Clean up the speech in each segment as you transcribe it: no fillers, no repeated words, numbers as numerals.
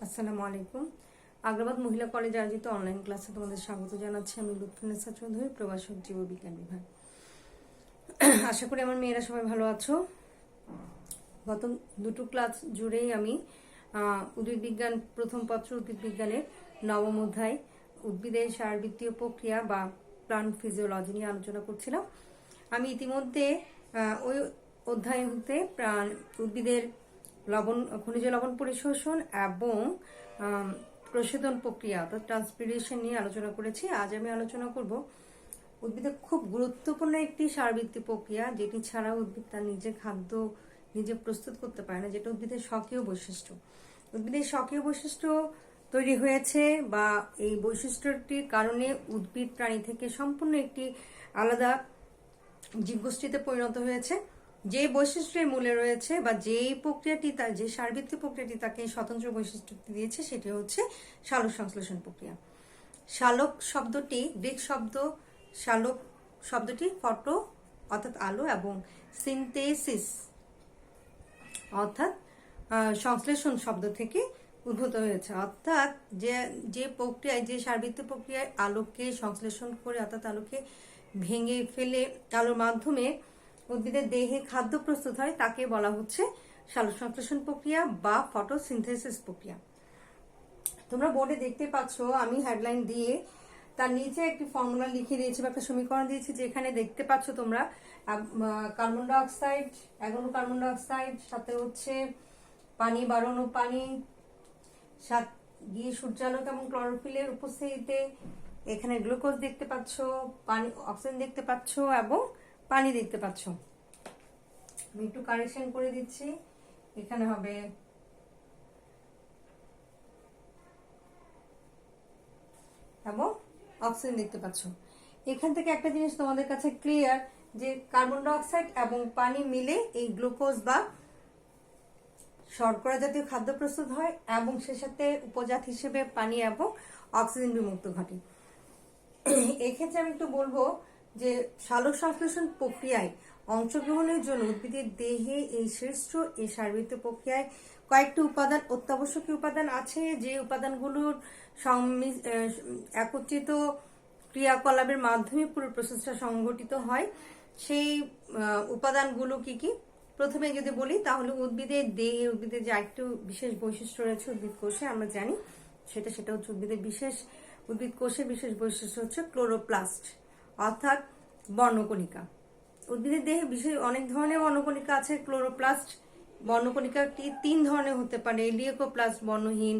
আসসালামু আলাইকুম। আগ্রাবাদ মহিলা কলেজে আয়োজিত অনলাইন ক্লাসে তোমাদের স্বাগত জানাচ্ছি। আমি লুৎফুন্নেসা চৌধুরী, প্রভাষক, জীববিজ্ঞান বিভাগ। আশা করি আমার মেয়েরা সবাই ভালো আছো। গত দুটো ক্লাস জুড়েই আমি উদ্ভিদ বিজ্ঞান প্রথম পত্র উদ্ভিদ বিজ্ঞানের নবম অধ্যায় উদ্ভিদের সারবৃত্তীয় প্রক্রিয়া বা প্লান্ট ফিজিওলজি নিয়ে আলোচনা করছিলাম। আমি ইতিমধ্যে ওই অধ্যায় হতে উদ্ভিদের খনিজ লবণ পরিশোষণ এবং প্রশোধন প্রক্রিয়া অর্থাৎ ট্রান্সপিরেশন নিয়ে আলোচনা করেছি। আজ আমি আলোচনা করব উদ্ভিদের খুব গুরুত্বপূর্ণ একটি সারবৃত্তি প্রক্রিয়া, যেটি ছাড়া উদ্ভিদ তার নিজের খাদ্য নিজে প্রস্তুত করতে পারে না, যেটা উদ্ভিদের স্বকীয় বৈশিষ্ট্য। উদ্ভিদের স্বকীয় বৈশিষ্ট্য তৈরি হয়েছে বা এই বৈশিষ্ট্যটির কারণে উদ্ভিদ প্রাণী থেকে সম্পূর্ণ একটি আলাদা জীবগোষ্ঠীতে পরিণত হয়েছে। যে বৈশিষ্ট্যের মূলে রয়েছে বা যেই প্রক্রিয়াটি যে সারবৃত্তি প্রক্রিয়াটি তাকে স্বতন্ত্র বৈশিষ্ট্য দিয়েছে সেটি হচ্ছে সালোক সংশ্লেষণ প্রক্রিয়া। সালোক শব্দটি গ্রিক শব্দ, সালোক শব্দটি ফটো অর্থাৎ আলো এবং সিনথেসিস অর্থাৎ সংশ্লেষণ শব্দ থেকে উদ্ভূত হয়েছে। অর্থাৎ যে প্রক্রিয়ায় যে সারবৃত্তি প্রক্রিয়ায় আলোকে সংশ্লেষণ করে অর্থাৎ আলোকে ভেঙে ফেলে আলোর মাধ্যমে উদ্ভিদের দেহে খাদ্য প্রস্তুত হয় তাকে বলা হচ্ছে সালোক সংশ্লেষণ প্রক্রিয়া বা ফটোসিনথেসিস প্রক্রিয়া। তোমরা বোর্ডে দেখতে পাচ্ছ আমি হেডলাইন দিয়ে তার নিচে একটি ফর্মুলা লিখে দিয়েছি বা একটা সমীকরণ দিয়েছি, যেখানে দেখতে পাচ্ছ তোমরা কার্বন ডাইঅক্সাইড, 11 কার্বন ডাইঅক্সাইড, সাথে হচ্ছে পানি, 12 পানি, সাত গিয়ে সূর্যালোক এবং ক্লোরোফিলের উপস্থিতিতে এখানে গ্লুকোজ দেখতে পাচ্ছ, পানি অক্সিজেন দেখতে পাচ্ছ এবং পানি দেখতে পাচ্ছ। আমি একটু কারেকশন করে দিচ্ছি, এখানে হবে এবং অক্সিজেন দেখতে পাচ্ছ। এখান থেকে একটা জিনিস তোমাদের কাছে ক্লিয়ার যে কার্বন ডাইঅক্সাইড এবং পানি মিলে এই গ্লুকোজ বা শর্করা জাতীয় খাদ্য প্রস্তুত হয় এবং সে সাথে উপজাত হিসেবে পানি এবং অক্সিজেন বিমুক্ত ঘটে। এক্ষেত্রে আমি একটু বলবো যে সালোক সংশ্লেষণ প্রক্রিয়ায় অংশগ্রহণের জন্য উদ্ভিদের দেহে এই শ্রেষ্ঠ এই সারবৃত্তীয় প্রক্রিয়ায় কয়েকটি উপাদান, অত্যাবশ্যকীয় উপাদান আছে, যে উপাদানগুলোর একত্রিত ক্রিয়াকলাপের মাধ্যমে পুরো প্রসেসটা সংঘটিত হয়। সেই উপাদানগুলো কি কি? প্রথমে যদি বলি তাহলে উদ্ভিদের দেহে উদ্ভিদের যে একটু বিশেষ বৈশিষ্ট্য রয়েছে উদ্ভিদ কোষে, আমরা জানি সেটা হচ্ছে উদ্ভিদ কোষের বিশেষ বৈশিষ্ট্য হচ্ছে ক্লোরোপ্লাস্ট অর্থাৎ বর্ণকণিকা। উদ্ভিদের দেহে অনেক ধরনের বর্ণকণিকা আছে। ক্লোরোপ্লাস্ট বর্ণকণিকাটি 3 ধরনের হতে পারে: লিউকোপ্লাস্ট বর্ণহীন,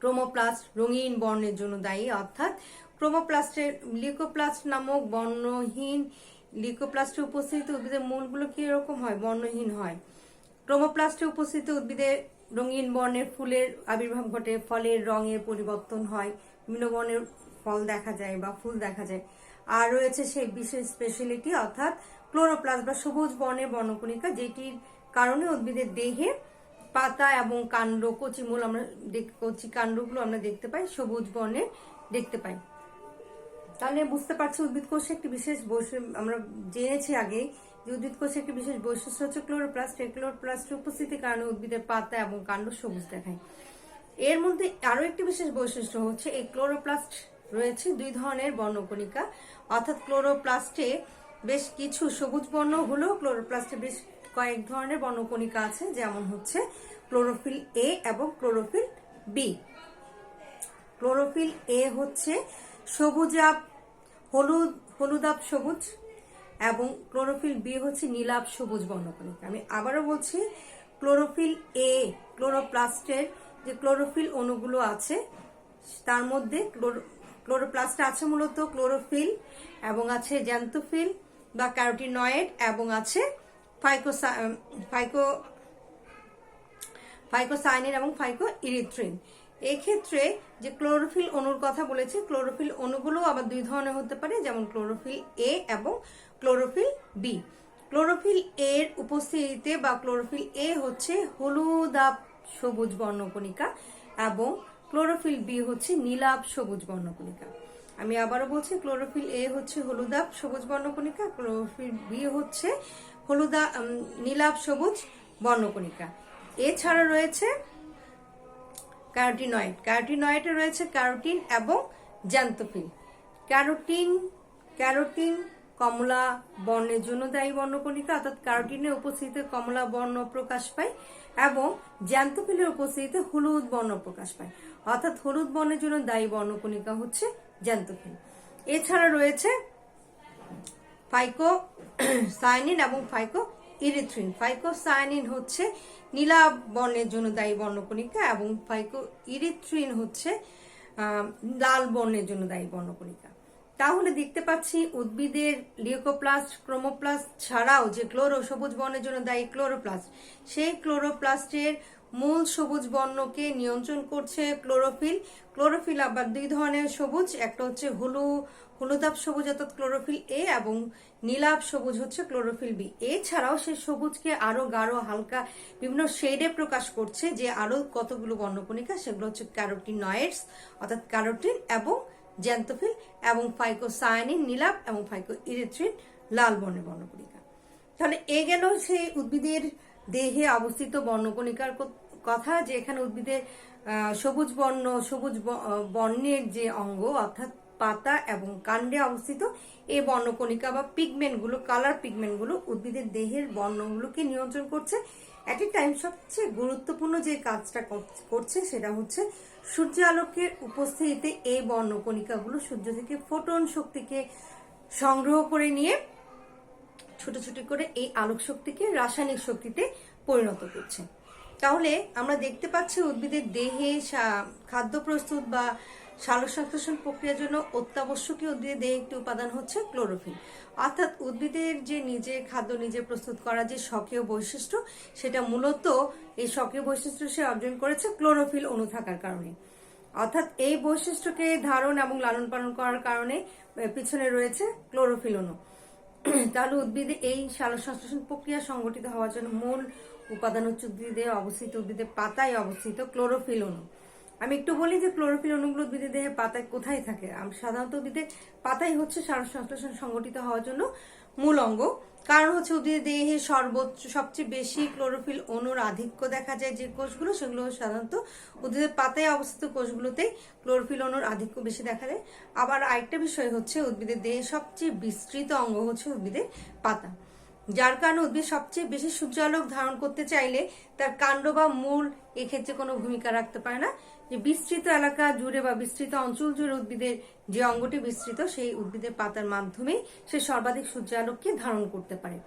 ক্রোমোপ্লাস্ট রঙিন বর্ণের জন্য দায়ী অর্থাৎ লিউকোপ্লাস্ট নামক বর্ণহীন লিউকোপ্লাস্টের উপস্থিতিতে উদ্ভিদের মূলগুলো কি এরকম হয়? বর্ণহীন হয়। ক্রোমোপ্লাস্টের উপস্থিতিতে উদ্ভিদের রঙিন বর্ণের ফুলের আবির্ভাব ঘটে, ফলের রঙের পরিবর্তন হয়, বিভিন্ন বর্ণের ফল দেখা যায় বা ফুল দেখা যায়। আর রয়েছে সেই বিশেষ স্পেশালিটি অর্থাৎ ক্লোরোপ্লাস্ট বা সবুজ বর্ণের বর্ণকণিকা, যেটির কারণে উদ্ভিদের দেহে পাতা এবং কাণ্ড, কচি কাণ্ডগুলো আমরা দেখতে পাই সবুজ বর্ণের দেখতে পাই। তাহলে বুঝতে পারছি উদ্ভিদ কোষে একটি বিশেষ আমরা জেনেছি আগে যে উদ্ভিদ কোষে একটি বিশেষ বৈশিষ্ট্য হচ্ছে ক্লোরোপ্লাস্ট। এই ক্লোরোপ্লাস্টের উপস্থিতির কারণে উদ্ভিদের পাতা এবং কাণ্ড সবুজ দেখায়। এর মধ্যে আরো একটি বিশেষ বৈশিষ্ট্য হচ্ছে এই ক্লোরোপ্লাস্ট রয়েছে 2 ধরনের বর্ণকণিকা অর্থাৎ ক্লোরোপ্লাস্টে বেশ কিছু সবুজ বর্ণ হলেও ক্লোরোপ্লাস্টে বেশ কয়েক ধরনের বর্ণকণিকা আছে, যেমন হচ্ছে ক্লোরোফিল এ এবং ক্লোরোফিল বি। ক্লোরোফিল এ হচ্ছে হলুদাভ সবুজ এবং ক্লোরোফিল বি হচ্ছে নীলাভ সবুজ বর্ণকণিকা। আমি আবারও বলছি, ক্লোরোফিল এ ক্লোরোপ্লাস্টের যে ক্লোরোফিল অণুগুলো আছে তার মধ্যে ক্লোরোপ্লাস্টে আছে মূলত ক্লোরোফিল এবং আছে জ্যান্থোফিল বা ক্যারোটিনয়েড এবং আছে ফাইকোসাইনিন এবং ফাইকোইরিথ্রিন। এক্ষেত্রে যে ক্লোরোফিল অণুর কথা বলেছি, ক্লোরোফিল অণুগুলো আবার 2 ধরনের হতে পারে, যেমন ক্লোরোফিল এ এবং ক্লোরোফিল বি। ক্লোরোফিল এর উপস্থিতিতে বা ক্লোরোফিল এ হচ্ছে হলুদাভ সবুজ বর্ণকণিকা এবং ক্লোরোফিল বি হচ্ছে নীলাভ সবুজ বর্ণকণিকা। আমি আবারও বলছি, ক্লোরোফিল এ হচ্ছে হলুদাভ সবুজ বর্ণকণিকা, ক্লোরোফিল বি হচ্ছে নীলাভ সবুজ বর্ণকণিকা। এছাড়া রয়েছে ক্যারোটিনয়েড। ক্যারোটিনয়েডে রয়েছে ক্যারোটিন এবং জ্যান্তোফিল। ক্যারোটিন কমলা বর্ণের জন্য দায়ী বর্ণকণিকা, অর্থাৎ ক্যারোটিনের উপস্থিতিতে কমলা বর্ণ প্রকাশ পায় এবং জ্যান্তোফিলের উপস্থিতিতে হলুদ বর্ণ প্রকাশ পায়, অর্থাৎ হলুদ বর্ণের জন্য দায়ী বর্ণকণিকা হচ্ছে জ্যান্তোফিল। এছাড়া রয়েছে ফাইকোসায়ানিন এবং ফাইকোইরিথ্রিন। ফাইকোসায়ানিন হচ্ছে নীলা বর্ণের জন্য দায়ী বর্ণকণিকা এবং ফাইকোইরিথ্রিন হচ্ছে লাল বর্ণের জন্য দায়ী বর্ণকণিকা। তাহলে দেখতে পাচ্ছি উদ্ভিদের লিউকোপ্লাস্ট, ক্রোমোপ্লাস্ট ছাড়াও যে সবুজ বর্ণের জন্য দায়ী ক্লোরোপ্লাস্ট, সেই ক্লোরোপ্লাস্টের মূল সবুজ বর্ণকে নিয়ন্ত্রণ করছে ক্লোরোফিল। ক্লোরোফিল আবার দুই ধরনের সবুজ, একটা হচ্ছে হলুদাভ সবুজ অর্থাৎ ক্লোরোফিল এ এবং নীলাভ সবুজ হচ্ছে ক্লোরোফিল বি। এছাড়াও সে সবুজকে আরো গাঢ় হালকা বিভিন্ন শেডে প্রকাশ করছে যে আরো কতগুলো বর্ণকণিকা, সেগুলো হচ্ছে ক্যারোটিনয়েডস অর্থাৎ ক্যারোটিন এবং জ্যান্তোফিল এবং ফাইকোসায়ানিন নীলাভ এবং ফাইকোইরিথ্রিন লাল বর্ণের বর্ণকণিকা। তাহলে এ গেল সেই উদ্ভিদের দেহে অবস্থিত বর্ণকণিকার কথা, যে এখানে উদ্ভিদের সবুজ বর্ণের যে অঙ্গ অর্থাৎ পাতা এবং কাণ্ডে অবস্থিত এই বর্ণকণিকা বা পিগমেন্টগুলো, কালার পিগমেন্টগুলো উদ্ভিদের দেহের বর্ণগুলোকে নিয়ন্ত্রণ করছে। এট এ টাইম সবচেয়ে গুরুত্বপূর্ণ যে কাজটা করছে সেটা হচ্ছে সূর্য আলোকের উপস্থিতিতে এই বর্ণকণিকাগুলো সূর্য থেকে ফোটন শক্তিকে সংগ্রহ করে নিয়ে ছোট ছোট করে এই আলোক শক্তিকে রাসায়নিক শক্তিতে পরিণত করছে। তাহলে আমরা দেখতে পাচ্ছি উদ্ভিদের দেহে খাদ্য প্রস্তুত বা সালোকসংশ্লেষণ প্রক্রিয়ার জন্য অত্যাবশ্যকীয় উদ্ভিদের দেহে একটি উপাদান হচ্ছে ক্লোরোফিল। অর্থাৎ উদ্ভিদের যে নিজে খাদ্য নিজে প্রস্তুত করা যে স্বকীয় বৈশিষ্ট্য, সেটা মূলত এই স্বকীয় বৈশিষ্ট্য সে অর্জন করেছে ক্লোরোফিল অণু থাকার কারণে। অর্থাৎ এই বৈশিষ্ট্যকে ধারণ এবং লালন পালন করার কারণে পিছনে রয়েছে ক্লোরোফিল অণু। তাহলে উদ্ভিদে এই সালোকসংশ্লেষণ প্রক্রিয়া সংগঠিত হওয়ার জন্য মূল উপাদান হচ্ছে উদ্ভিদে অবস্থিত, উদ্ভিদের পাতায় অবস্থিত ক্লোরোফিল অণু। আমি একটু বলি যে ক্লোরোফিল অণুগুলো উদ্ভিদের দেহে পাতায় কোথায় থাকে। সাধারণত উদ্ভিদের পাতাই হচ্ছে সালোকসংশ্লেষণ সংগঠিত হওয়ার জন্য মূল অঙ্গ। কারণ হচ্ছে উদ্ভিদের দেহে সবচেয়ে বেশি ক্লোরোফিল অণুর আধিক্য দেখা যায় যে কোষগুলো, সেগুলো সাধারণত উদ্ভিদের পাতায় অবস্থিত কোষগুলোতেই ক্লোরোফিল অণুর আধিক্য বেশি দেখা যায়। আবার আরেকটা বিষয় হচ্ছে উদ্ভিদের দেহে সবচেয়ে বিস্তৃত অঙ্গ হচ্ছে উদ্ভিদের পাতা, যার কারণে উদ্ভিদ সবচেয়ে বেশি সূর্যালোক ধারণ করতে চাইলে তার কাণ্ড বা মূল এক্ষেত্রে কোনো ভূমিকা রাখতে পারে না। যে বিস্তৃত এলাকা জুড়ে বা বিস্তৃত অঞ্চল জুড়ে উদ্ভিদের যে অঙ্গটি বিস্তৃত, সেই উদ্ভিদের পাতার মাধ্যমে সে সর্বাধিক সূর্যালোককে ধারণ করতে পারে।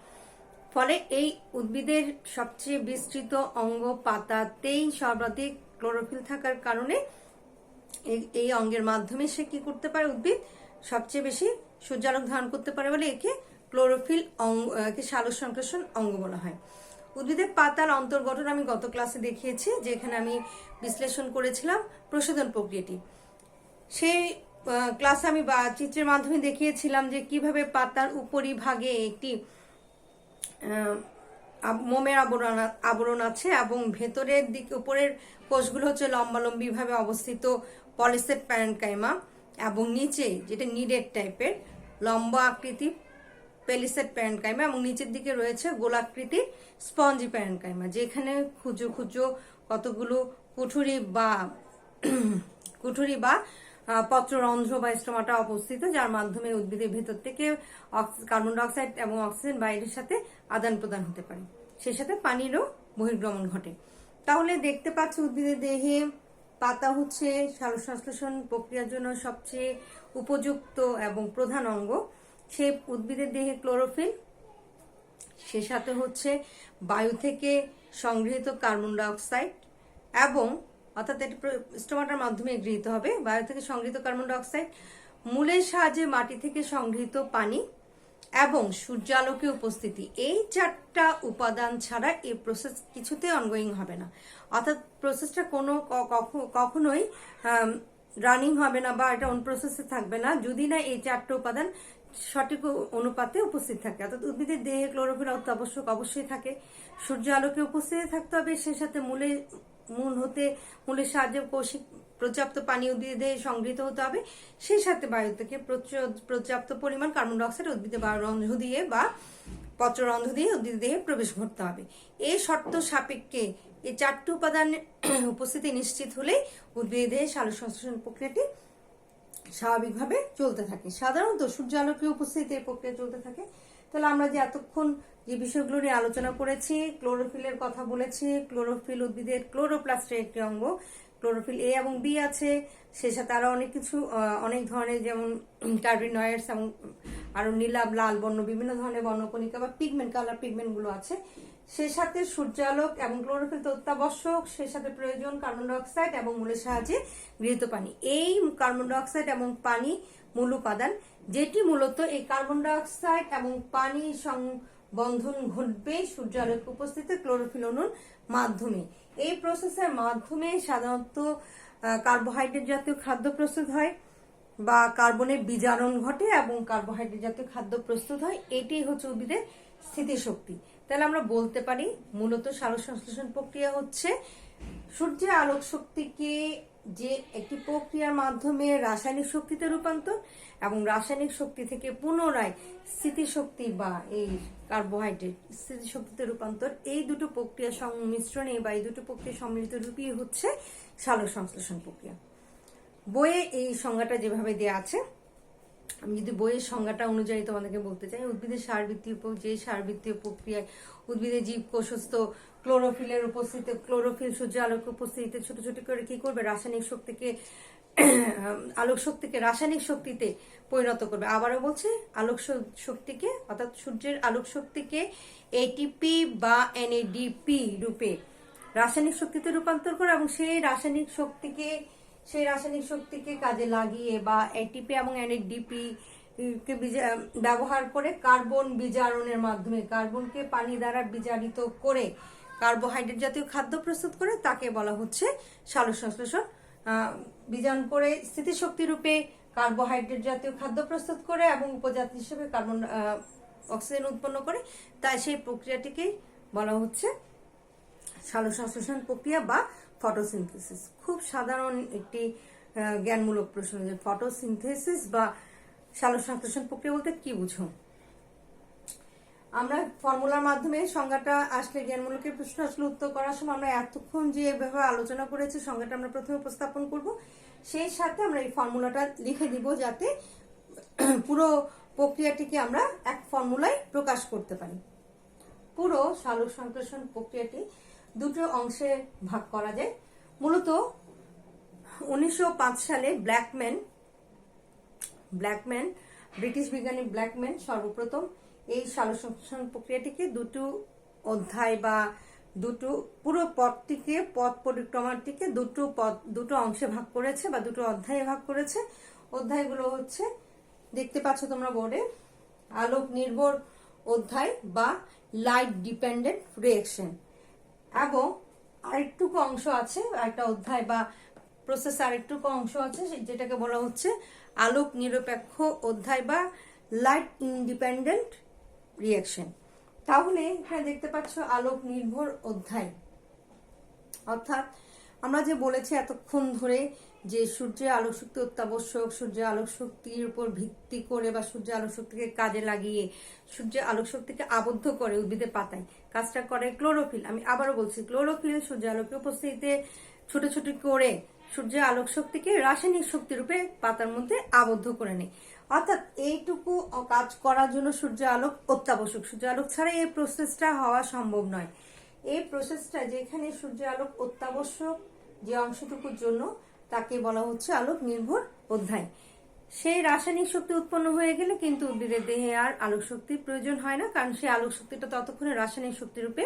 ফলে এই উদ্ভিদের সবচেয়ে বিস্তৃত অঙ্গ পাতাতেই সর্বাধিক ক্লোরোফিল থাকার কারণে এই অঙ্গের মাধ্যমে সে কি করতে পারে, উদ্ভিদ সবচেয়ে বেশি সূর্যালোক ধারণ করতে পারে বলে একে ক্লোরোফিল অঙ্গকে সালোকসংশ্লেষণ অঙ্গ বলা হয়। উদ্ভিদের পাতার অন্তর্গঠন আমি গত ক্লাসে দেখিয়েছি, যেখানে আমি বিশ্লেষণ করেছিলাম প্রশোধন প্রক্রিয়াটি। সেই ক্লাসে আমি চিত্রের মাধ্যমে দেখিয়েছিলাম যে কিভাবে পাতার উপরিভাগে একটি মোমের আবরণ আছে এবং ভেতরের দিকে উপরের কোষগুলো হচ্ছে লম্বালম্বি ভাবে অবস্থিত পলিসেট প্যারেনকাইমা এবং নিচে যেটা নিডেড টাইপের লম্বা আকৃতি পেলিসেট প্যারেনকাইমা এবং নিচের দিকে রয়েছে গোলাকৃতির স্পঞ্জি প্যারেনকাইমা, যেখানে ক্ষুদ্র ক্ষুদ্র কতগুলো কুঠুরি বা পত্ররন্ধ্র বা স্টোমাটা অবস্থিত, যার মাধ্যমে উদ্ভিদের ভেতর থেকে কার্বন ডাইঅক্সাইড এবং অক্সিজেন বাইরের সাথে আদান প্রদান হতে পারে, সেই সাথে পানিরও বহির্গমন ঘটে। তাহলে দেখতে পাচ্ছি উদ্ভিদের দেহে পাতা হচ্ছে সালোকসংশ্লেষণ প্রক্রিয়ার জন্য সবচেয়ে উপযুক্ত এবং প্রধান অঙ্গ। সে উদ্ভিদের দেহে ক্লোরোফিল, সে সাথে হচ্ছে বায়ু থেকে সংগৃহীত কার্বন ডাইঅক্সাইড এবং অর্থাৎ এটি স্টোমাটার মাধ্যমে গৃহীত হবে, বায়ু থেকে সংগৃহীত কার্বন ডাইঅক্সাইড, মূলের সাহায্যে মাটি থেকে সংগৃহীত পানি এবং সূর্যালোকের উপস্থিতি। এই চারটা উপাদান ছাড়া এই প্রসেস কিছুতে অনগোয়িং হবে না, অর্থাৎ প্রসেসটা কখনোই রানিং হবে না বা এটা অন প্রসেসে থাকবে না যদি না এই চারটা উপাদান সঠিক অনুপাতে উপস্থিত থাকে। অর্থাৎ উদ্ভিদের দেহে ক্লোরোফিল অবশ্যই থাকে, সূর্য আলোকে উপস্থিতি থাকতে হবে, সে সাথে মূলের সাহায্যে কৌশিক পর্যাপ্ত পানি উদ্ভিদের দেহে সংগৃহীত হতে হবে, সেই সাথে বায়ু থেকে পর্যাপ্ত পরিমাণ কার্বন ডাইঅক্সাইড উদ্ভিদের বায়ুরন্ধ্র দিয়ে বা পত্ররন্ধ্র দিয়ে উদ্ভিদের দেহে প্রবেশ ঘটতে হবে। এই শর্ত সাপেক্ষে এই 4টি উপাদান উপস্থিতি নিশ্চিত হলে উদ্ভিদের সালোক সংশ্লেষণ প্রক্রিয়াটি স্বাভাবিকভাবে চলতে থাকে। সাধারণত সূর্যালোকের উপস্থিতিতে এই প্রক্রিয়া চলতে থাকে। তাহলে আমরা যে এতক্ষণ যে বিষয়গুলো নিয়ে আলোচনা করেছি, ক্লোরোফিলের কথা বলেছি। ক্লোরোফিল উদ্ভিদের ক্লোরোপ্লাস্টের একটি অঙ্গ। ক্লোরোফিল এ এবং বি আছে, সে সাথে আরো অনেক কিছু, অনেক ধরনের, যেমন কার্বিনয়েডস এবং আরো নীলাভ, লাল বর্ণ, বিভিন্ন ধরনের বর্ণকণিকা বা পিগমেন্ট, কালার পিগমেন্ট গুলো আছে। সে সাথে সূর্যালোক এবং ক্লোরোফিল তো অত্যাবশ্যক। সে সাথে প্রয়োজন কার্বন ডাই অক্সাইড এবং মূলের সাহায্যে গৃহীত পানি। এই কার্বন ডাই অক্সাইড এবং পানি মূল উপাদান, যেটি মূলত এই কার্বন ডাই অক্সাইড এবং পানি বন্ধন ঘটবে সূর্যালোকের উপস্থিতিতে ক্লোরোফিল অণুর মাধ্যমে। এই প্রসেসের মাধ্যমে সাধারণত কার্বোহাইড্রেট জাতীয় খাদ্য প্রস্তুত হয় বা কার্বনের বিজারণ ঘটে এবং কার্বোহাইড্রেট জাতীয় খাদ্য প্রস্তুত হয়। এটি হচ্ছে উদ্ভিদের স্থিতিশক্তি। তাহলে আমরা বলতে পারি মূলত সালোক সংশ্লেষণ প্রক্রিয়া হচ্ছে সূর্যের আলোক শক্তিকে যে একটি প্রক্রিয়ার মাধ্যমে রাসায়নিক শক্তিতে রূপান্তর এবং রাসায়নিক শক্তি থেকে পুনরায় স্থিতিশক্তি বা এই কার্বোহাইড্রেট স্থিতিশক্তিতে রূপান্তর, এই দুটো প্রক্রিয়া সংমিশ্রণে বা এই দুটো প্রক্রিয়া সম্মিলিত রূপই হচ্ছে সালোক সংশ্লেষণ প্রক্রিয়া। বইয়ে এই সংজ্ঞাটা যেভাবে দেয়া আছে, আমি যদি বইয়ের সংজ্ঞাটা অনুযায়ী তোমাদেরকে বলতে চাই, উদ্ভিদের সারবৃত্তীয় প্রক্রিয়ায় উদ্ভিদের জীব কোষস্থ ক্লোরোফিলের উপস্থিতিতে, ক্লোরোফিল সূর্য আলোকের উপস্থিতিতে ছোট ছোট করে কি করবে, রাসায়নিক শক্তিকে আলোক শক্তিকে রাসায়নিক শক্তিতে পরিণত করবে। আবারও বলছি, আলোক শক্তিকে অর্থাৎ সূর্যের আলোক শক্তিকে এটিপি বা এনএডিপি রূপে রাসায়নিক শক্তিতে রূপান্তর করে এবং সেই রাসায়নিক শক্তিকে কাজে লাগিয়ে বা এটিপি এবং এনএডিপি কে ব্যবহার করে কার্বন বিজারণের মাধ্যমে কার্বনকে পানি দ্বারা বিজারিত করে কার্বোহাইড্রেট জাতীয় খাদ্য প্রস্তুত করে, তাকে বলা হচ্ছে সালোক সংশ্লেষণ। বিজারণ করে স্থিতিশক্তি রূপে কার্বোহাইড্রেট জাতীয় খাদ্য প্রস্তুত করে এবং উপজাতি হিসেবে কার্বন অক্সিজেন উৎপন্ন করে, তাই সেই প্রক্রিয়াটিকেই বলা হচ্ছে সালোক সংশ্লেষণ প্রক্রিয়া বা ফটোসিনথেসিস। খুব সাধারণ একটি জ্ঞানমূলক প্রশ্ন যে ফটোসিনথেসিস বা সালোক সংশ্লেষণ প্রক্রিয়া বলতে কি বুঝো? আমরা ফর্মুলার মাধ্যমে সংজ্ঞাটা আসলে জ্ঞানমূলকের প্রশ্ন আসলে উত্তর করার সময় আমরা এতক্ষণ যে ব্যাপারে আলোচনা করেছি সংজ্ঞাটা আমরা প্রথমে উপস্থাপন করব, সেই সাথে আমরা এই ফর্মুলাটা লিখে দিব যাতে পুরো প্রক্রিয়াটিকে আমরা এক ফর্মুলায় প্রকাশ করতে পারি। পুরো সালোক সংশ্লেষণ প্রক্রিয়াটি দুটো অংশে ভাগ করা যায়। মূলত 1905 সালে ব্ল্যাকম্যান ব্রিটিশ বিজ্ঞানী ব্ল্যাকম্যান সর্বপ্রথম এই সালোক সংশ্লেষণ প্রক্রিয়াটিকে দুটো অধ্যায় বা পুরো পথ পরিক্রমাটিকে দুটো অংশে ভাগ করেছে বা দুটো অধ্যায়ে ভাগ করেছে। অধ্যায়গুলো হচ্ছে, দেখতে পাচ্ছ তোমরা বোর্ডে, আলোক নির্ভর অধ্যায় বা লাইট ডিপেন্ডেন্ট রিঅ্যাকশন, এবং আরেকটুকু অংশ আছে, একটা অধ্যায় বা প্রসেস আরেকটুকু অংশ আছে যেটাকে বলা হচ্ছে আলোক নিরপেক্ষ অধ্যায় বা লাইট ইন্ডিপেন্ডেন্ট রিঅ্যাকশন। তাহলে এখানে দেখতে পাচ্ছ আলোক নির্ভর অধ্যায়, অর্থাৎ আমরা যে বলেছি এতক্ষণ ধরে যে সূর্যের আলোক শক্তি অত্যাবশ্যক, সূর্যের আলোক শক্তির উপর ভিত্তি করে বা সূর্যের আলোক শক্তিকে কাজে লাগিয়ে সূর্যের আলোক শক্তিকে আবদ্ধ করে উদ্ভিদের পাতায় কাজটা করে ক্লোরোফিল। আমি আবারও বলছি, ক্লোরোফিল সূর্যের আলোকের উপস্থিতিতে ছোট ছোট করে সূর্যের আলোক শক্তিকে রাসায়নিক শক্তি রূপে পাতার মধ্যে আবদ্ধ করে নেয়। অর্থাৎ এইটুকু কাজ করার জন্য সূর্যের আলোক অত্যাবশ্যক। সূর্যের আলোক ছাড়া এই প্রসেসটা হওয়া সম্ভব নয়। এই প্রসেসটা যেখানে সূর্যের আলোক অত্যাবশ্যক যে অংশটুকুর জন্য, তাকে বলা হচ্ছে আলোক নির্ভর অধ্যায়। সেই রাসায়নিক শক্তি উৎপন্ন হয়ে গেলে কিন্তু উদ্ভিদের দেহে আর আলোক শক্তির প্রয়োজন হয় না, কারণ সেই আলোক শক্তিটা ততক্ষণে রাসায়নিক শক্তি রূপে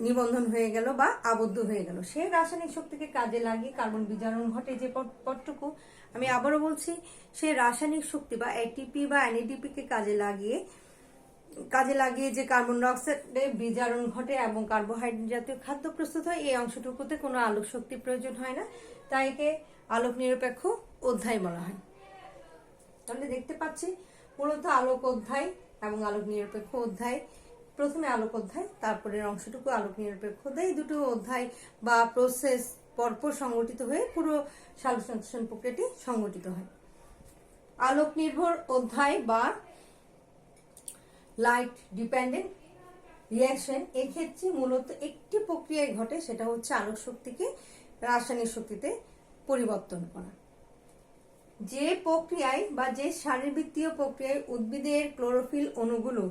নিবন্ধন হয়ে গেল বা আবদ্ধ হয়ে গেল। সেই রাসায়নিক শক্তিকে কাজে লাগিয়ে কার্বন বিজারণ ঘটে যে পথটুকু, আমি আবারও বলছি, সেই রাসায়নিক শক্তি বা এটিপি বা এনএডিপি কে কাজে লাগিয়ে যে কার্বন ডাই অক্সাইডের বিজারণ ঘটে এবং কার্বোহাইড্রেট জাতীয় খাদ্য প্রস্তুত হয়, এই অংশটুকুতে কোনো আলোক শক্তির প্রয়োজন হয় না, তাই একে আলোক নিরপেক্ষ অধ্যায় বলা হয়। তাহলে দেখতে পাচ্ছি মূলত আলোক অধ্যায় এবং আলোক নিরপেক্ষ অধ্যায়, প্রথমে আলোক অধ্যায়, তারপরে অংশটুকু আলোক নিরপেক্ষ অধ্যায়, এই দুটো অধ্যায় বা প্রসেস পরপর সংগঠিত হয়ে পুরো সালোক সংশ্লেষণ প্রক্রিয়াটি সংগঠিত হয়। আলোক নির্ভর অধ্যায় বা লাইট ডিপেন্ডেন্ট রিয়াকশন, এক্ষেত্রে মূলত একটি প্রক্রিয়ায় ঘটে, সেটা হচ্ছে আলোক শক্তিকে রাসায়নিক শক্তিতে পরিবর্তন করা। যে প্রক্রিয়ায় বা যে শারীরবৃত্তীয় প্রক্রিয়ায় উদ্ভিদের ক্লোরোফিল অণুগুলো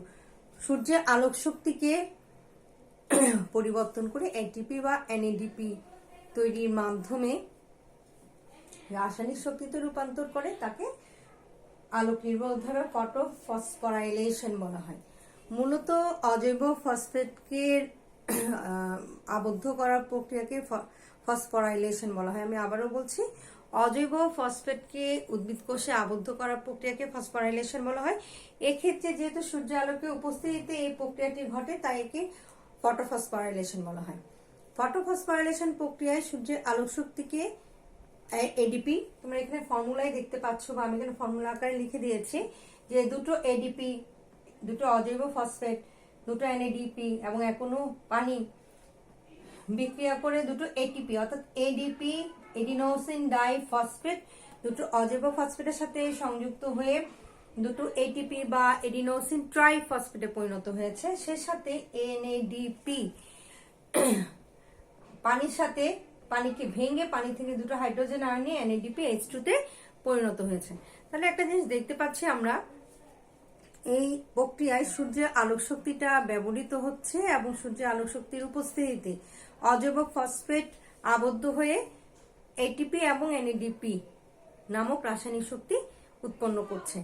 সূর্যের আলোক শক্তিকে পরিবর্তন করে এটিপি বা এনএডিপি তৈরির মাধ্যমে রাসায়নিক শক্তিতে রূপান্তর করে, তাকে আলোক নির্ভর উদ্ধারে ফটোফসফোরাইলেশন বলা হয়। মূলত অজৈব ফসফেটকে আবদ্ধ করার প্রক্রিয়াকে ফসফোরাইলেশন বলা হয়। আমি আবারও বলছি, অজৈব ফসফেটকে উদ্ভিদ কোষে আবদ্ধ করার প্রক্রিয়াকে ফসফোরাইলেশন বলা হয়। এক্ষেত্রে যেহেতু সূর্য আলোকের উপস্থিতিতে এই প্রক্রিয়াটি ঘটে, তাই একে ফটোফসফোরাইলেশন বলা হয়। ফটোফসফোরাইলেশন প্রক্রিয়ায় সূর্যের আলোক শক্তিকে এডিপি, তোমরা এখানে ফর্মুলাই দেখতে পাচ্ছ বা আমি এখানে ফর্মুলা আকারে লিখে দিয়েছি, যে দুটো এডিপি, দুটো অজৈব ফসফেট, দুটো এনএডিপি এবং এখনো পানি বিক্রিয়া করে দুটো এটিপি অর্থাৎ এডিপি, এডিনোসিন ডাইফসফেট, দুটো অজৈব ফসফেটের সাথে সংযুক্ত হয়ে দুটো এটিপি বা এডিনোসিন ট্রাইফসফেটে পরিণত হয়েছে। সে সাথে এনএডিপি পানির সাথে, পানিকে ভেঙে পানি থেকে দুটো হাইড্রোজেন আয়ন নিয়ে এনএডিপি H2 তে পরিণত হয়েছে। তাহলে একটা জিনিস দেখতে পাচ্ছি আমরা, এই প্রক্রিয়ায় সূর্যের আলোক শক্তিটা ব্যবহৃত হচ্ছে এবং সূর্যের আলোক শক্তির উপস্থিতিতে অজৈব ফসফেট আবদ্ধ হয়ে এটিপি এবং এনএডিপি নামক রাসায়নিক শক্তি উৎপন্ন করছে।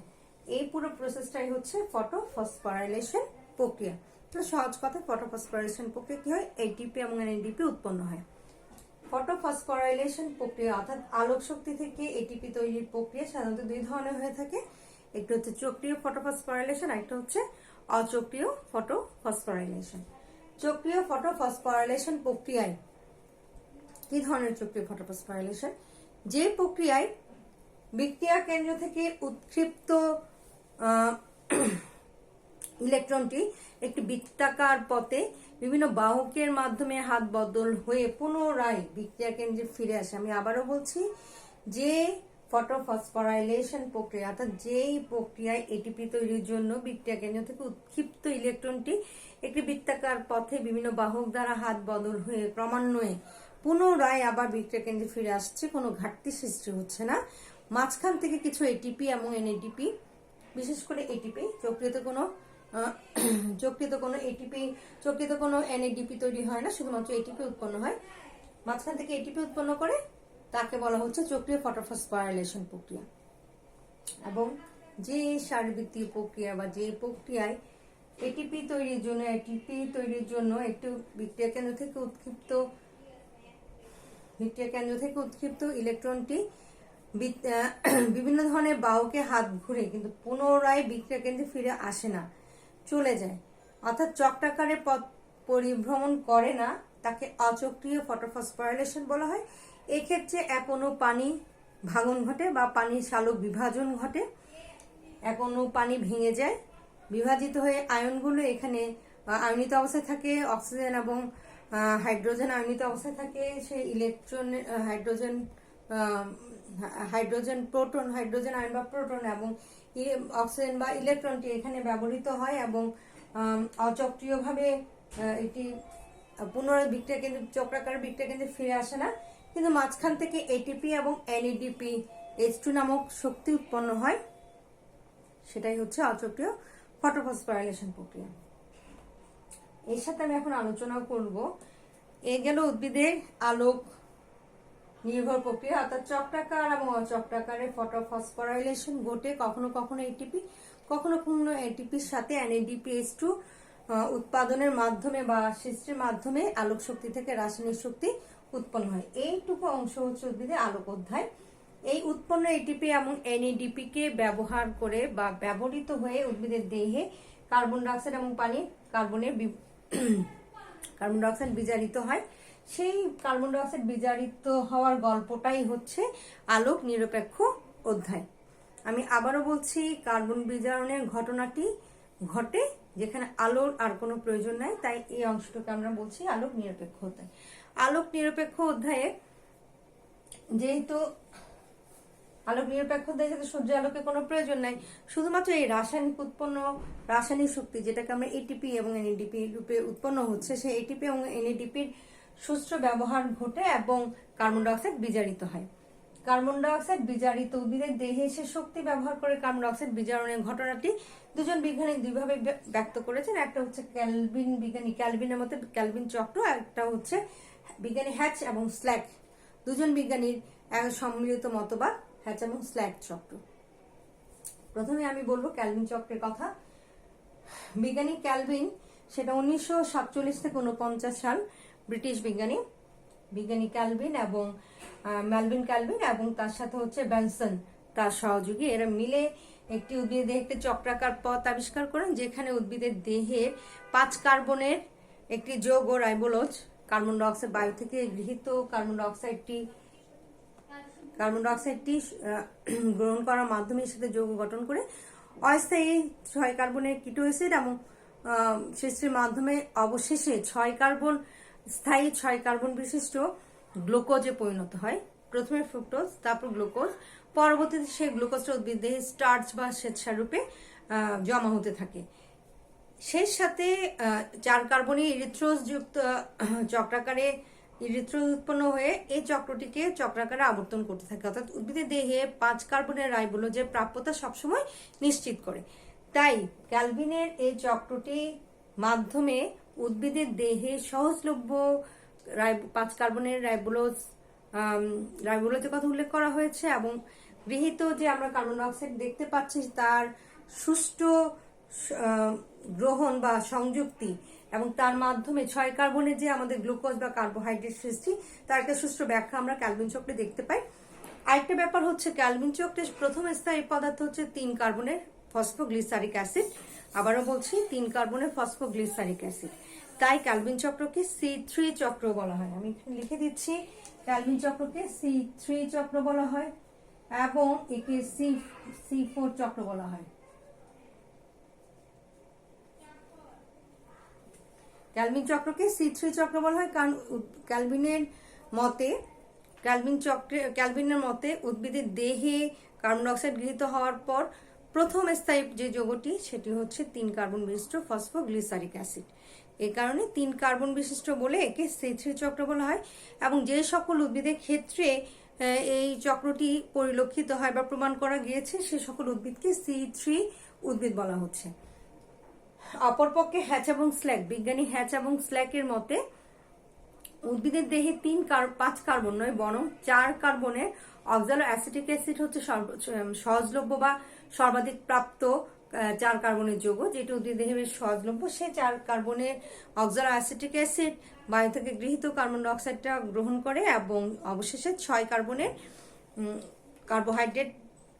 এই পুরো প্রসেসটাই হচ্ছে ফটোফসফোরাইলেশন প্রক্রিয়া। তো সহজ কথা, ফটোফসফোরাইলেশন প্রক্রিয়া কি হয়, এটিপি এবং এনএডিপি উৎপন্ন হয়। ফটোফসফোরাইলেশন প্রক্রিয়া অর্থাৎ আলোক শক্তি থেকে এটিপি তৈরির প্রক্রিয়া সাধারণত দুই ধরনের হয়ে থাকে। একটা হচ্ছে চক্রীয় ফটোফসফোরাইলেশন, একটা হচ্ছে অচক্রীয় ফটোফসফোরাইলেশন। চক্রীয় ফটোফসফোরাইলেশন প্রক্রিয়ায় কি ধরনের চক্রীয় ফটোফসফোরাইলেশন? যে প্রক্রিয়ায় বিক্রিয়া কেন্দ্র থেকে উৎক্ষিপ্ত ইলেকট্রনটি একটি বৃত্তাকার পথে বিভিন্ন বাহকের মাধ্যমে হাত বদল হয়ে পুনরায় বিক্রিয়া কেন্দ্রে ফিরে আসে। আমি আবারও বলছি, যে ফটোফসফোরাইলেশন প্রক্রিয়া অর্থাৎ যেই প্রক্রিয়ায় এটিপি তৈরির জন্য বিক্রিয়া কেন্দ্র থেকে উৎক্ষিপ্ত ইলেকট্রনটি একটি বৃত্তাকার পথে বিভিন্ন বাহক দ্বারা হাত বদল হয়ে ক্রমান্বয়ে পুনরায় আবার বিক্রিয়া কেন্দ্রে ফিরে আসছে, কোনো ঘাটতি সৃষ্টি হচ্ছে না। মাঝখান থেকে কিছু এটিপি এবং এনএডিপি, বিশেষ করে এটিপি, চক্রিত কোনো এনএডিপি তৈরি হয় না, শুধুমাত্র এটিপি উৎপন্ন হয়। মাঝখান থেকে এটিপি উৎপন্ন করে তাকে বলা হচ্ছে চক্রীয় ফটোফসফোরাইলেশন প্রক্রিয়া। এবং যে শারীরবৃত্তীয় প্রক্রিয়া বা যে প্রক্রিয়ায় এটিপি তৈরির জন্য একটু বিক্রিয়া কেন্দ্র থেকে উৎক্ষিপ্ত ইলেকট্রনটি বিভিন্ন ধরনের বাহকে হাত ঘুরে কিন্তু পুনরায় বিক্রিয়া কেন্দ্রে ফিরে আসে না, চলে যায়, অর্থাৎ চক্রাকারে পথ পরিভ্রমণ করে না, তাকে অচক্রীয় ফটোফসফোরাইলেশন বলা হয়। এক্ষেত্রে এক অণু পানি ভাঙন ঘটে বা পানির সালোক বিভাজন ঘটে, এক অণু পানি ভেঙে যায়, বিভাজিত হয়ে আয়নগুলো এখানে আয়নিত অবস্থায় থাকে, অক্সিজেন এবং হাইড্রোজেন আয়নিত অবস্থায় থাকে। সেই ইলেকট্রন হাইড্রোজেন আয়ন বা প্রোটন এবং অক্সিজেন বা ইলেকট্রনটি এখানে ব্যবহৃত হয় এবং অচক্রীয়ভাবে এটি পুনরায় বিক্রিয়া কেন্দ্র, চক্রাকার বিক্রিয়া কেন্দ্রে ফিরে আসে না, কিন্তু মাঝখান থেকে এটিপি এবং এনএডিপি H2 নামক শক্তি উৎপন্ন হয়। সেটাই হচ্ছে অচক্রীয় ফটোফসফোরাইলেশন প্রক্রিয়া। এর সাথে আমি এখন আলোচনা করব, এ গেল উদ্ভিদের আলোক নির্ভর প্রক্রিয়া অর্থাৎ চক্রাকার এবং অচক্রাকারে ফটোফসফোরাইলেশন ঘটে। কখনো কখনো এটিপি, কখনো কখনো এটিপির সাথে এনএডিপি H2 উৎপাদনের মাধ্যমে বা সৃষ্টির মাধ্যমে আলোক শক্তি থেকে রাসায়নিক শক্তি উৎপন্ন হয়। এইটুকু অংশ হচ্ছে উদ্ভিদের আলোক অধ্যায়। এই উৎপন্ন এটিপি এবং এনএডিপি কে ব্যবহার করে বা ব্যবহৃত হয়ে উদ্ভিদের দেহে কার্বন ডাইঅক্সাইড এবং পানি কার্বন ডাইঅক্সাইড বিজারিত হয়। সেই কার্বন ডাইঅক্সাইড বিজারিত হওয়ার গল্পটাই হচ্ছে আলোক নিরপেক্ষ অধ্যায়। আমি আবারও বলছি, কার্বন বিজারণের ঘটনাটি ঘটে যেখানে আলোর আর কোনো প্রয়োজন নাই, তাই এই অংশটাকে আমরা বলছি আলোক নিরপেক্ষ অধ্যায়। আলোক নিরপেক্ষ অধ্যায়ে যেহেতু আলোক নিরপেক্ষ অধ্যায় সাথে সূর্য আলোকের কোনো প্রয়োজন নাই, শুধুমাত্র এই রাসায়নিক উৎপন্ন রাসায়নিক শক্তি যেটাকে আমরা এটিপি এবং এনএডিপি রূপে উৎপন্ন হচ্ছে, সেই এটিপি এবং এনএডিপির সুষ্ঠু ব্যবহার ঘটে এবং কার্বন ডাইঅক্সাইড বিজারিত হয়। কার্বন ডাইঅক্সাইড বিজারিত উদ্ভিদের দেহে এসে শক্তি ব্যবহার করে কার্বন ডাইঅক্সাইড বিজারণের ঘটনাটি দুজন বিজ্ঞানী দুইভাবে ব্যক্ত করেছেন। একটা হচ্ছে বিজ্ঞানী ক্যালভিনের মতে ক্যালভিন চক্র, একটা হচ্ছে বিজ্ঞানী হ্যাচ এবং স্ল্যাক, দুজন বিজ্ঞানীর সম্মিলিত মতবাদ হ্যাচ এবং স্ল্যাক চক্র। প্রথমে আমি বলবো ক্যালভিন চক্রের কথা। বিজ্ঞানী ক্যালভিন, সেটা 1947 থেকে 49 সাল, ব্রিটিশ বিজ্ঞানী ক্যালভিন এবং মেলভিন ক্যালভিন এবং তার সাথে হচ্ছে বেনসন তার সহযোগী, এরা মিলে একটি উদ্ভিদের দেহে একটি চক্রাকার পথ আবিষ্কার করেন, যেখানে উদ্ভিদের দেহের 5 কার্বনের একটি যৌগ রাইবোলোজ কার্বন ডাইঅক্সাইড বায়ু থেকে গৃহীত কার্বন ডাইঅক্সাইডটি গ্রহণ করার মাধ্যমে সাথে যৌগ গঠন করে অস্থায়ী 6 কার্বনের কিটো অ্যাসিড এবং সৃষ্টির মাধ্যমে অবশেষে 6 কার্বন স্থায়ী 6 কার্বন বিশিষ্ট গ্লুকোজে পরিণত হয়। প্রথমে ফ্রুক্টোজ, তারপর গ্লুকোজ, পরবর্তীতে সেই গ্লুকোজটা উদ্ভিদ দেহে স্টার্চ বা শ্বেতসার রূপে জমা হতে থাকে। সেই সাথে 4 কার্বনী ইরিথ্রোজ যুক্ত চক্রাকারে ইরিথ্রোজ উৎপন্ন হয়ে এই চক্রটিকে চক্রাকারে আবর্তন করতে থাকে, অর্থাৎ উদ্ভিদের দেহে 5 কার্বনের রাইবোলোজের প্রাপ্যতা সবসময় নিশ্চিত করে। তাই ক্যালভিনের এই চক্রটি মাধ্যমে উদ্ভিদের দেহে সহজলভ্য 5 কার্বনের রাইবোলোজের কথা উল্লেখ করা হয়েছে এবং গৃহীত যে আমরা কার্বন ডাইঅক্সাইড দেখতে পাচ্ছি তার সুষ্ঠু গ্রহণ বা সংযুক্তি এবং তার মাধ্যমে 6 কার্বনের যে আমাদের গ্লুকোজ বা কার্বোহাইড্রেট সৃষ্টি, তার একটা সুষ্ঠু ব্যাখ্যা আমরা ক্যালভিন চক্রে দেখতে পাই। আরেকটা ব্যাপার হচ্ছে ক্যালভিন চক্রের প্রথম স্থায়ী পদার্থ হচ্ছে 3 কার্বনের ফসফোগ্লিসারিক অ্যাসিড। আবারও বলছি 3 কার্বনের ফসফোগ্লিসারিক অ্যাসিড। তাই ক্যালভিন চক্রকে C3 চক্র বলা হয়। আমি লিখে দিচ্ছি, ক্যালভিন চক্রকে C3 চক্র বলা হয় এবং একে C4 চক্র বলা হয়। ক্যালভিন চক্রকে C3 চক্র বলা হয় কারণ ক্যালভিনের মতে উদ্ভিদের দেহে কার্বন ডাইঅক্সাইড গৃহীত হওয়ার পর প্রথম স্থায়ী যে যৌগটি সেটি হচ্ছে 3 কার্বন বিশিষ্ট ফসফোগ্লিসারিক অ্যাসিড। এই কারণে 3 কার্বন বিশিষ্ট বলে একে C3 চক্র বলা হয় এবং যে সকল উদ্ভিদের ক্ষেত্রে এই চক্রটি পরিলক্ষিত হয় বা প্রমাণ করা গিয়েছে সে সকল উদ্ভিদকে C3 উদ্ভিদ বলা হচ্ছে। অপরপক্ষে হ্যাচ এবং স্ল্যাক, বিজ্ঞানী হ্যাচ এবং স্ল্যাকের মতে উদ্ভিদের দেহে 5 কার্বন নয় বরং 4 কার্বনের অক্সালো অ্যাসিটিক অ্যাসিড হচ্ছে সহজলভ্য বা সর্বাধিক প্রাপ্ত 4 কার্বনের যৌগ, যেটি উদ্ভিদ দেহে বেশ সহজলভ্য। সেই 4 কার্বনের অক্সালো অ্যাসিটিক অ্যাসিড বায়ু থেকে গৃহীত কার্বন ডাইঅক্সাইডটা গ্রহণ করে এবং অবশেষে 6 কার্বনের কার্বোহাইড্রেট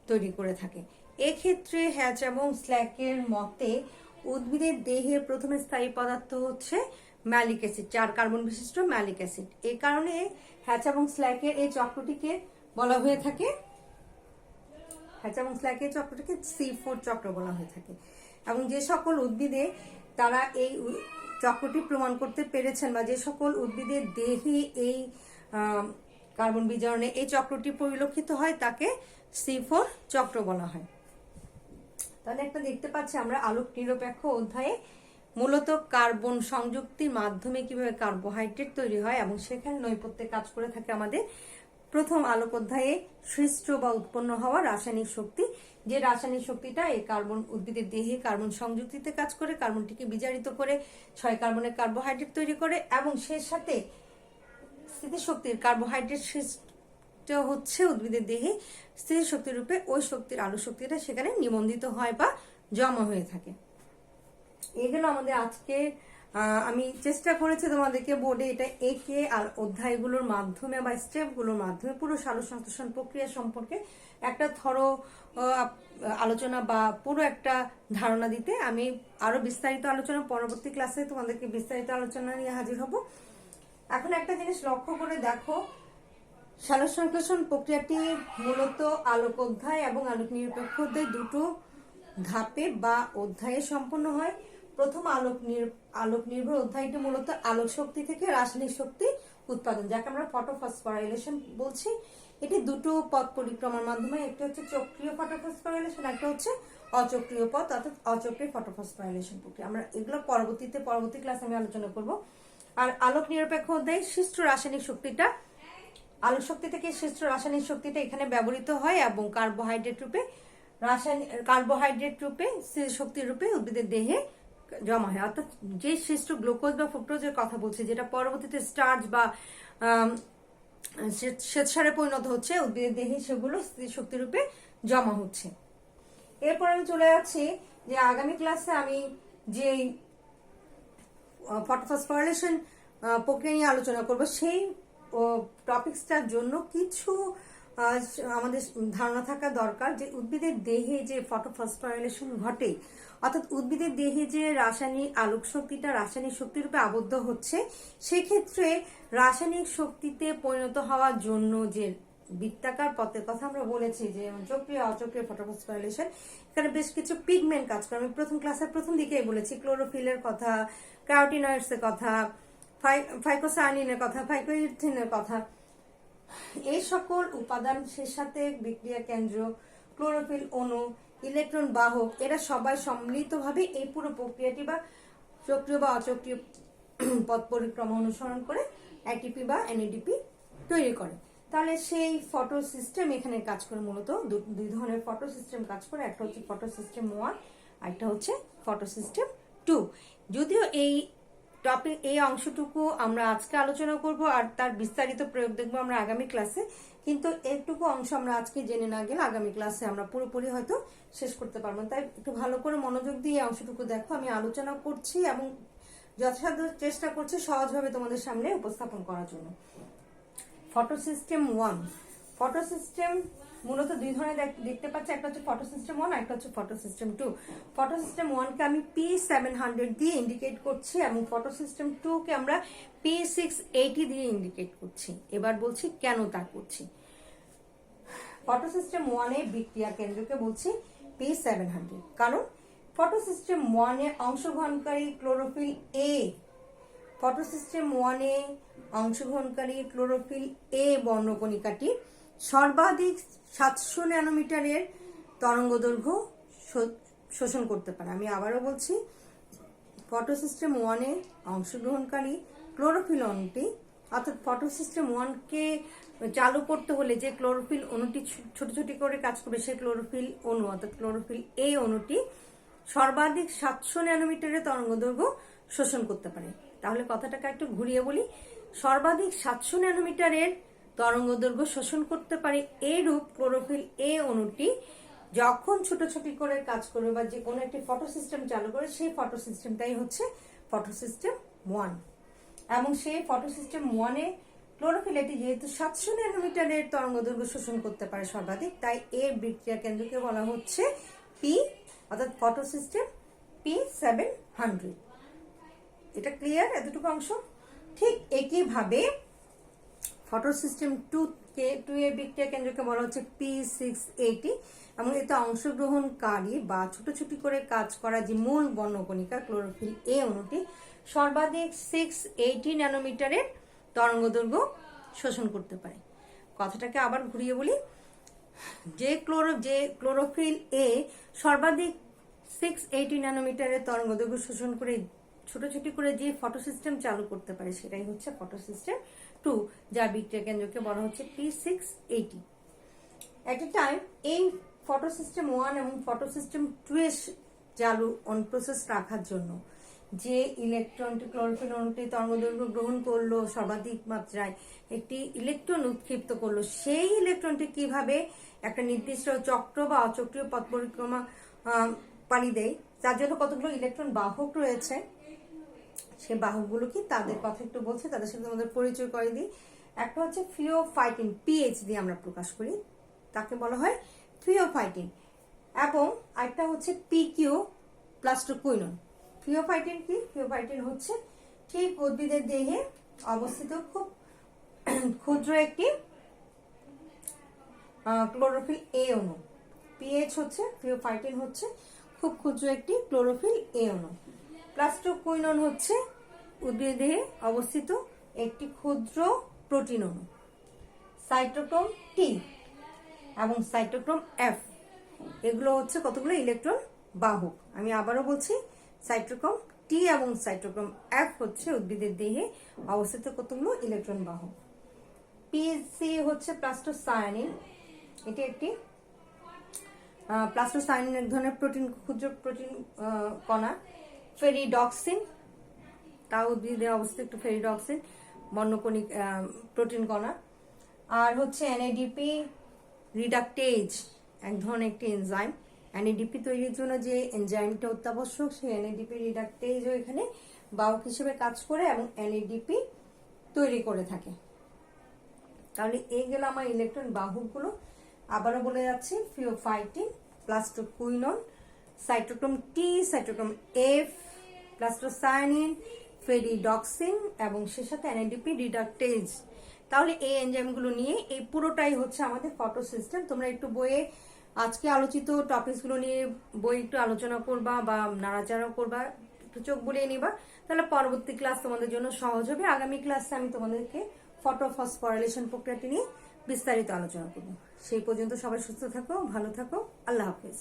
তৈরি করে থাকে। এক্ষেত্রে হ্যাচ এবং স্ল্যাকের মতে উদ্ভিদের দেহের প্রথম স্থায়ী পদার্থ হচ্ছে ম্যালিক অ্যাসিড, 4 কার্বন বিশিষ্ট ম্যালিক অ্যাসিড। এই কারণে হ্যাচ এবং স্ল্যাকের এই চক্রটিকে বলা হয়ে থাকে C4 চক্র বলা হয়ে থাকে। এবং যে সকল উদ্ভিদে তারা এই চক্রটি প্রমাণ করতে পেরেছেন বা যে সকল উদ্ভিদের দেহে এই কার্বন বিজারণে এই চক্রটি পরিলক্ষিত হয় তাকে C4 চক্র বলা হয়। তাহলে একটা দেখতে পাচ্ছি আমরা আলোক নিরপেক্ষ অধ্যায়ে মূলত কার্বন সংযুক্তির মাধ্যমে কিভাবে কার্বোহাইড্রেট তৈরি হয় এবং সেখানে নৈপথ্যে কাজ করে থাকে আমাদের প্রথম আলোক অধ্যায়ে সৃষ্ট বা উৎপন্ন হওয়া রাসায়নিক শক্তি, যে রাসায়নিক শক্তিটা এই কার্বন উদ্ভিদের দেহে কার্বন সংযুক্তিতে কাজ করে কার্বনটিকে বিজারিত করে 6 কার্বনের কার্বোহাইড্রেট তৈরি করে এবং সেই সাথে স্থিতিশক্তির কার্বোহাইড্রেট হচ্ছে উদ্ভিদের দেহে স্থিতিশক্তি রূপে ওই শক্তির আলো শক্তিটা সেখানে নিবন্ধিত হয় বা জমা হয়ে থাকে। এগুলো আমাদের আজকে আমি চেষ্টা করেছি তোমাদেরকে বোর্ডে এটা এঁকে আর অধ্যায়গুলোর মাধ্যমে বা স্টেপগুলোর মাধ্যমে পুরো সালোক সংশ্লেষণ প্রক্রিয়া সম্পর্কে একটা থরো আলোচনা বা পুরো একটা ধারণা দিতে। আমি আরো বিস্তারিত আলোচনা পরবর্তী ক্লাসে তোমাদেরকে বিস্তারিত আলোচনা নিয়ে হাজির হব। এখন একটা জিনিস লক্ষ্য করে দেখো, সালোক সংশ্লেষণ প্রক্রিয়াটি মূলত আলোক অধ্যায় এবং আলোক নিরপেক্ষ অধ্যায় দুটো ধাপে বা অধ্যায়ে সম্পন্ন হয়। প্রথম আলোক নির্ভর অধ্যায়টি মূলত আলোক শক্তি থেকে রাসায়নিক শক্তি উৎপাদন, যাকে আমরা ফটোফসফোরাইলেশন বলছি। এটি দুটো পথ পরিক্রমার মাধ্যমে, একটি হচ্ছে চক্রীয় ফটোফসফোরাইলেশন, একটা হচ্ছে অচক্রীয় পথ অর্থাৎ অচক্রীয় ফটোফসফোরাইলেশন প্রক্রিয়া। আমরা এগুলো পরবর্তী ক্লাসে আমি আলোচনা করব। আর আলোক নিরপেক্ষ অধ্যায়ে সৃষ্ট রাসায়নিক শক্তিটা, আলোক শক্তি থেকে সৃষ্ট রাসায়নিক শক্তিটা এখানে ব্যবহৃত হয় এবং কার্বোহাইড্রেট রূপে শক্তির রূপে উদ্ভিদের দেহে জমা হয়। অর্থাৎ যে সৃষ্ট গ্লুকোজ বা ফ্রুক্টোজের কথা বলছে, যেটা পরবর্তীতে স্টার্চ বা শ্বেতসারে পরিণত হচ্ছে উদ্ভিদের দেহে, সেগুলো শক্তি রূপে জমা হচ্ছে। এরপর আমি চলে যাচ্ছি যে আগামী ক্লাসে আমি যে ফটোফসফোরাইলেশন প্রক্রিয়া নিয়ে আলোচনা করব, সেই টপিকসটার জন্য কিছু আমাদের ধারণা থাকা দরকার যে উদ্ভিদের দেহে যে ফটোফসফোরাইলেশন ঘটে, অর্থাৎ উদ্ভিদের দেহে যে রাসায়নিক আলোক শক্তিটা রাসায়নিক শক্তির রূপে আবদ্ধ হচ্ছে, সেক্ষেত্রে রাসায়নিক শক্তিতে পরিণত হওয়ার জন্য যে বৃত্তাকার পথের কথা আমরা বলেছি, যে চক্রীয় অচক্রীয় ফটোফসফোরাইলেশন, এখানে বেশ কিছু পিগমেন্ট কাজ করে। আমি প্রথম ক্লাসের প্রথম দিকেই বলেছি ক্লোরোফিলের কথা, ক্যারোটিনয়েডস এর কথা, ফাইকোসায়ানিনের কথা, ফাইকোইথিনের কথা। এই সকল উপাদান, সে সাথে বিক্রিয়া কেন্দ্র, ক্লোরোফিল অণু, ইলেকট্রন বাহক, এরা সবাই সম্মিলিতভাবে এই পুরো প্রক্রিয়াটি বা চক্রীয় বা অচক্রীয় পথ পরিক্রমা অনুসরণ করে এটিপি বা এনএডিপি তৈরি করে। তাহলে সেই ফটো সিস্টেম এখানে কাজ করে। মূলত দুই ধরনের ফটো সিস্টেম কাজ করে, একটা হচ্ছে ফটো সিস্টেম 1, একটা হচ্ছে ফটো সিস্টেম 2। যদিও এই অংশটুকু আমরা আজকে আলোচনা করব আর তার বিস্তারিত প্রয়োগ দেখবো আমরা আগামী ক্লাসে, কিন্তু এটুকু অংশ আমরা আজকে জেনে না গেলে আগামী ক্লাসে আমরা পুরোপুরি হয়তো শেষ করতে পারবো। তাই একটু ভালো করে মনোযোগ দিয়ে এই অংশটুকু দেখো। আমি আলোচনা করছি এবং যথাসাধ্য চেষ্টা করছি সহজভাবে তোমাদের সামনে উপস্থাপন করার জন্য। ফটো সিস্টেম 1, ফটো সিস্টেম মূলত দুই ধরনের দেখতে পাচ্ছি, একটা হচ্ছে ফটো সিস্টেম 1, একটা হচ্ছে ফটো সিস্টেম 2। ফটো সিস্টেম 1 কে আমি P700 দিয়ে ইন্ডিকেট করছি এবং ফটো সিস্টেম 2 কে আমরা P680 দিয়ে ইন্ডিকেট করছি। এবার বলছি কেন তা করছি। ফটো সিস্টেম 1 এ বিক্রিয়া কেন্দ্রকে বলছি P700, কারণ ফটো সিস্টেম 1 এ অংশগ্রহণকারী ক্লোরোফিল এ, ফটো সিস্টেম 1 এ অংশগ্রহণকারী ক্লোরোফিল এ বর্ণকণিকাটি সর্বাধিক 700 ন্যানোমিটারের তরঙ্গদৈর্ঘ্য শোষণ করতে পারে। আমি আবারও বলছি, ফটো সিস্টেম 1 এ অংশগ্রহণকারী ক্লোরোফিল অণুটি, অর্থাৎ ফটো সিস্টেম 1 কে চালু করতে হলে যে ক্লোরোফিল অণুটি ছোট ছোট করে কাজ করবে, সেই ক্লোরোফিল অণু অর্থাৎ ক্লোরোফিল এ অণুটি সর্বাধিক 700 ন্যানোমিটারের তরঙ্গদৈর্ঘ্য শোষণ করতে পারে। তাহলে কথাটাকে একটু ঘুরিয়ে বলি, সর্বাধিক 700 ন্যানোমিটারের তরঙ্গদৈর্ঘ্য শোষণ করতে পারে এইরূপ ক্লোরোফিল এ অণুটি যখন ছোটাছুটি করে কাজ করবে বা যে কোনো একটি ফটো সিস্টেম চালু করে, সেই ফটো সিস্টেমটাই হচ্ছে ফটো সিস্টেম 1। এবং সেই ফটো সিস্টেম 1 এ ক্লোরোফিল এটি যেহেতু 700 ন্যানোমিটারের তরঙ্গদৈর্ঘ্য শোষণ করতে পারে সর্বাধিক, তাই এর বিক্রিয়া কেন্দ্রকে বলা হচ্ছে পি, অর্থাৎ ফটো সিস্টেম P700। এটা ক্লিয়ার এতটুকু অংশ? ঠিক একইভাবে ফটো সিস্টেম 2 এর বিক্রিয়া কেন্দ্রকে বলা হচ্ছে P680 এবং এতে অংশগ্রহণকারী বা ছোট করে কাজ করা যে মূল বর্ণকণিকা ক্লোরোফিল এ অণুটি সর্বাধিক 680 ন্যানোমিটারের তরঙ্গদৈর্ঘ্য শোষণ করতে পারে। কথাটাকে আবার ঘুরিয়ে বলি, যে ক্লোরোফিল এ সর্বাধিক 680 ন্যানোমিটারের তরঙ্গদৈর্ঘ্য শোষণ করে ছোট করে যে ফটো সিস্টেম চালু করতে পারে, সেটাই হচ্ছে ফটো সিস্টেম 2, যার বিক্রিয়া কেন্দ্রকে বলা হচ্ছে P680। এট এ টাইম এই ফটো সিস্টেম 1 এবং ফটো সিস্টেম 2 এর চালু অন প্রসেস রাখার জন্য যে ইলেকট্রনটি ক্লোরোফিল অণুটি তরঙ্গদৈর্ঘ্য গ্রহণ করলো সর্বাধিক মাত্রায়, একটি ইলেকট্রন উৎক্ষিপ্ত করলো, সেই ইলেকট্রনটি কিভাবে একটা নির্দিষ্ট চক্র বা অচক্রীয় পথ পরিক্রমা পাড়ি দেয়, তার জন্য কতগুলো ইলেকট্রন বাহক রয়েছে। সে বাহকগুলো কি, তাদের কথা একটু বলছে, তাদের সাথে আমাদের পরিচয় করে দিই। একটা হচ্ছে ফিওফাইটিন, পিএইচ দিয়ে আমরা প্রকাশ করি, তাকে বলা হয় ফিওফাইটিন। এবং আরেকটা হচ্ছে পিকিউ প্লাস্টোকুইনন। ফিওফাইটিন কি? ফিওফাইটিন হচ্ছে ঠিক উদ্ভিদের দেহে অবস্থিত খুব ক্ষুদ্র একটি ক্লোরোফিল এ অণু। পিএইচ হচ্ছে, ফিওফাইটিন হচ্ছে খুব ক্ষুদ্র একটি ক্লোরোফিল এ অণু। প্লাস্টোকুইনন হচ্ছে উদ্ভিদের দেহে অবস্থিত একটি ক্ষুদ্র প্রোটিন অণু। সাইটোক্রোম টি এবং সাইটোক্রোম এফ এগুলো হচ্ছে কতগুলো ইলেকট্রন বাহক। আমি আবারও বলছি, সাইটোক্রোম টি এবং সাইটোক্রোম এফ হচ্ছে উদ্ভিদের দেহে অবস্থিত কতগুলো ইলেকট্রন বাহক। পিসি হচ্ছে প্লাস্টোসায়ানিন, এটি একটি প্লাস্টোসায়ানিন এক ধরনের প্রোটিন, ক্ষুদ্র প্রোটিন কণা। ফেরিডক্সিন, তা উদ্ভিদে অবস্থিত একটু ফেরিডক্সিন বর্ণকণিক প্রোটিন কণা। আর হচ্ছে এনএডিপি রিডাকটেজ, এক ধরনের একটি এনজাইম। এনএডিপি তৈরির জন্য যে এনজাইমটা অত্যাবশ্যক, সেই এনএডিপি রিডাকটেজও এখানে বাহক হিসেবে কাজ করে এবং এনএডিপি তৈরি করে থাকে। তাহলে এই গেল আমার ইলেকট্রন বাহকগুলো। আবারও বলে যাচ্ছি, ফিওফাইটিন, প্লাস্টোকুইনন, সাইটোক্রোম টি, সাইটোক্রোম এফ, প্লাস্টোসায়ানিন, ফেরিডক্সিন এবং সে সাথে এনএডিপি রিডাকটেজ। তাহলে এই এনজাইমগুলো নিয়ে এই পুরোটাই হচ্ছে আমাদের ফটোসিস্টেম। তোমরা একটু বইয়ে আজকে আলোচিত টপিকসগুলো নিয়ে বই একটু আলোচনা করবা বা নাড়াচাড়া করবা, একটু চোখ বুলিয়ে নিবা, তাহলে পরবর্তী ক্লাস তোমাদের জন্য সহজ হবে। আগামী ক্লাসে আমি তোমাদেরকে ফটোফসফোরাইলেশন প্রক্রিয়াটি নিয়ে বিস্তারিত আলোচনা করবো। সেই পর্যন্ত সবাই সুস্থ থাকো, ভালো থাকো, আল্লাহ হাফেজ।